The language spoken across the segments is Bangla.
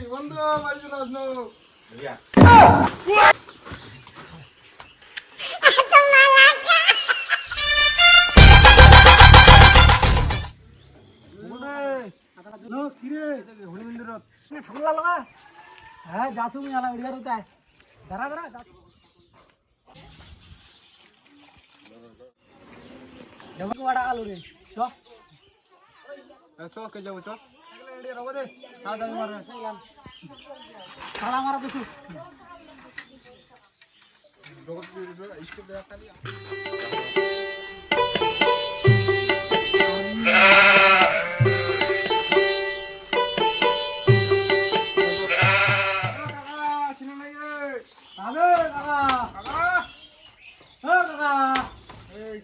বন্ধু বাড়ি চলে আসলো। হ্যাঁ যাসু মেলা উড়িয়া রুতায় দাঁড়া দাঁড়া যাবো বাড়া আলু রে চ কে যাবো চ রব দে তাড়াতাড়ি মারবে তাড়া মারা কিছু স্টেপ দেওয়া খালি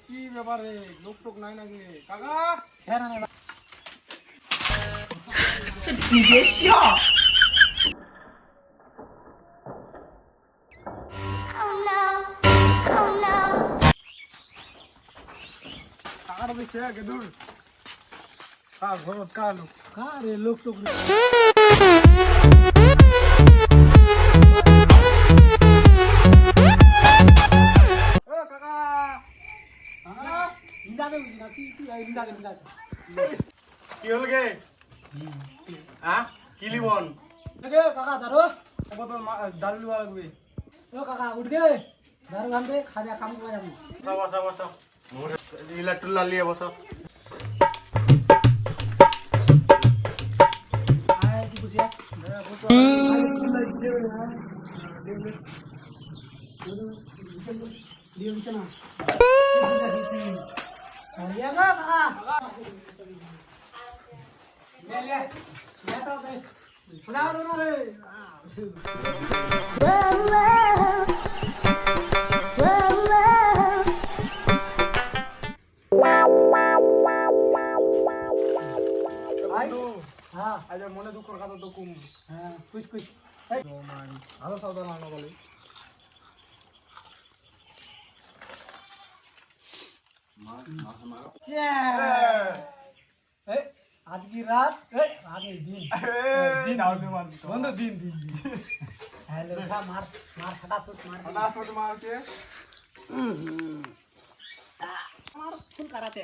কি ব্যাপারে লোক টোক নাই নাকি কাকা? কাকার দেখছে গেদুর কা ঘরত কালো কারে লোক টোক ও কাকা ইন্দাকে না কি ইন্দাকে কি হল গে হ্যাঁ কি লিবন কাকা দাঁড়ো বোতল দারু লিবা লাগবে ও কাকা উঠ দে দাঁড়ো গানতে খাজা কাম করে যাবো বসো বসো বসো ইলা টুল্লা লিয়ে বসো আয় কি বুঝিয়া আজ মনে দুঃখর কথা তো কম হ্যাঁ কুছ কুছ ভালো সাবধান আনো বলে आज की रात आगे दिन বন্ধু দিন দিন हेलो उठा मार मार फटाफट मार फटाफट मार के मार फुल कराते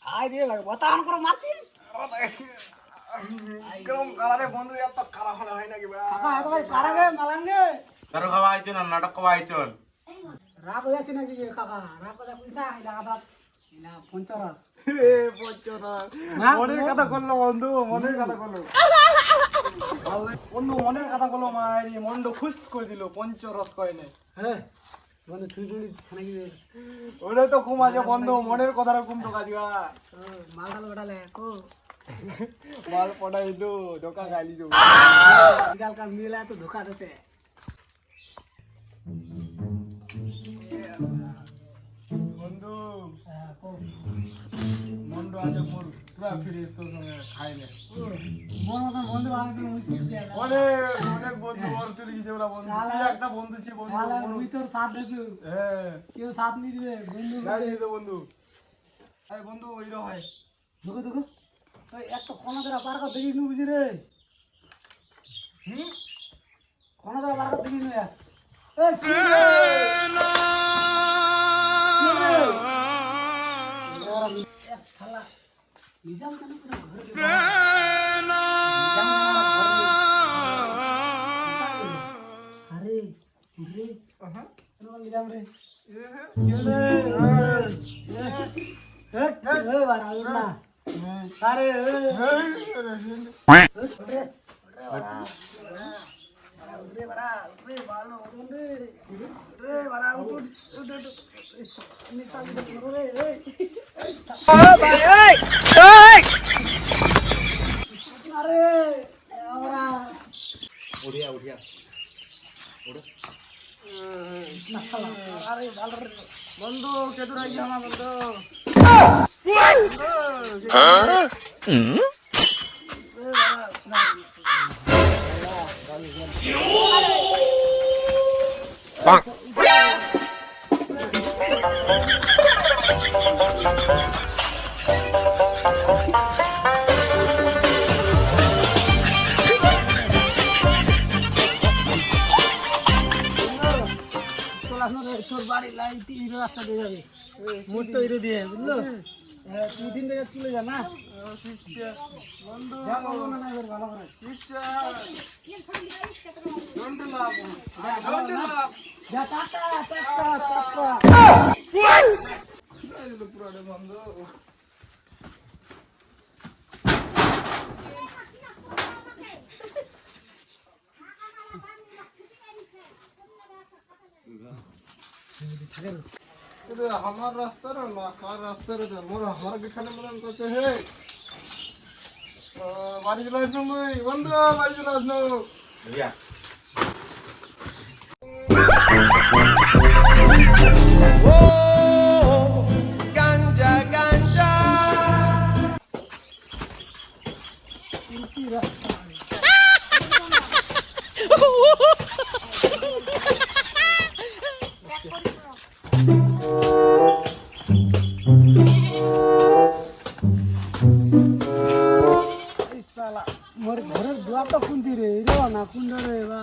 आय रे लग बतान करो मारती কেরম কালারে বন্ধু এত খারাপ হলে হয় নাকি কাকা এত ভাই কারাগে মালাঙ্গে দারু খাওয়া আইছন আর নাটক খাওয়া আইছন রাগ হয়ে আছে নাকি কাকা রাগ কথা বুঝ না এটা আদা না পঞ্চরস এ বচ্চরা মনের কথা করলো বন্ধু মনের কথা করলো বন্ধু মনের কথা করলো মারি মনটা খুশ করে দিল পঞ্চরস কয় নাই হ্যাঁ বন্ধু তুই তুই ছানাকি ওরে তো ঘুম আছে বন্ধু মনের কথাটা ঘুম তো কাজিবা মাল ডাল বড়ালে কো মাল পড়াইলো ধোকা খাইলি जो आजकल का मिला तो धोखा देते বন্ধু को মন্ডু আজ মোর পুরা ফিরে তোর সঙ্গে খাইলে মন মতন বন্ধু বানাতে মুশকিল দিয়ে অনেক অনেক বন্ধু ওর চলে গেছে ওরা বন্ধু নালা- তুই একটা বন্ধু ছিল বন্ধু তাহলে তুই তোর সাথ দেছু হ্যাঁ কেউ সাথ নি দিবে বন্ধু নাই দিত বন্ধু আরে বন্ধু ওইরো হয় দেখো দেখো ওই একটা কোন ধরা পার কর দেখিস নি বুঝি রে কোন ধরা পার কর দেখিস নি এই কি রে এক শালা নিজাম কেন পুরো ঘরে আরে রে কেন নিজাম রে বারা না আরে উঠিয়া উঠিয়া বন্ধু কেতু রাখি আমার বন্ধু তোর বাড়ি লাই তিন রাস্তা দিয়ে যাবে মোট তো এর দিয়ে বুঝলো তুই দিন থেকে চলে যা না বন্ধু যা বলবো না এবার ভালো করে বন্ধু লাভ বন্ধু লাভ যা টাটা টাটা টাটা পুরো বন্ধু अरे हमार रास्ता रे ना कार रास्ता रे मोर हर बिखाने मदन करते हे बारी चला इसनो मुई बंद बारी चला इसनो বুড়িয়া মোর ঘরের দুয়ার তো খুলতি রে রে না কুন্ড রে বা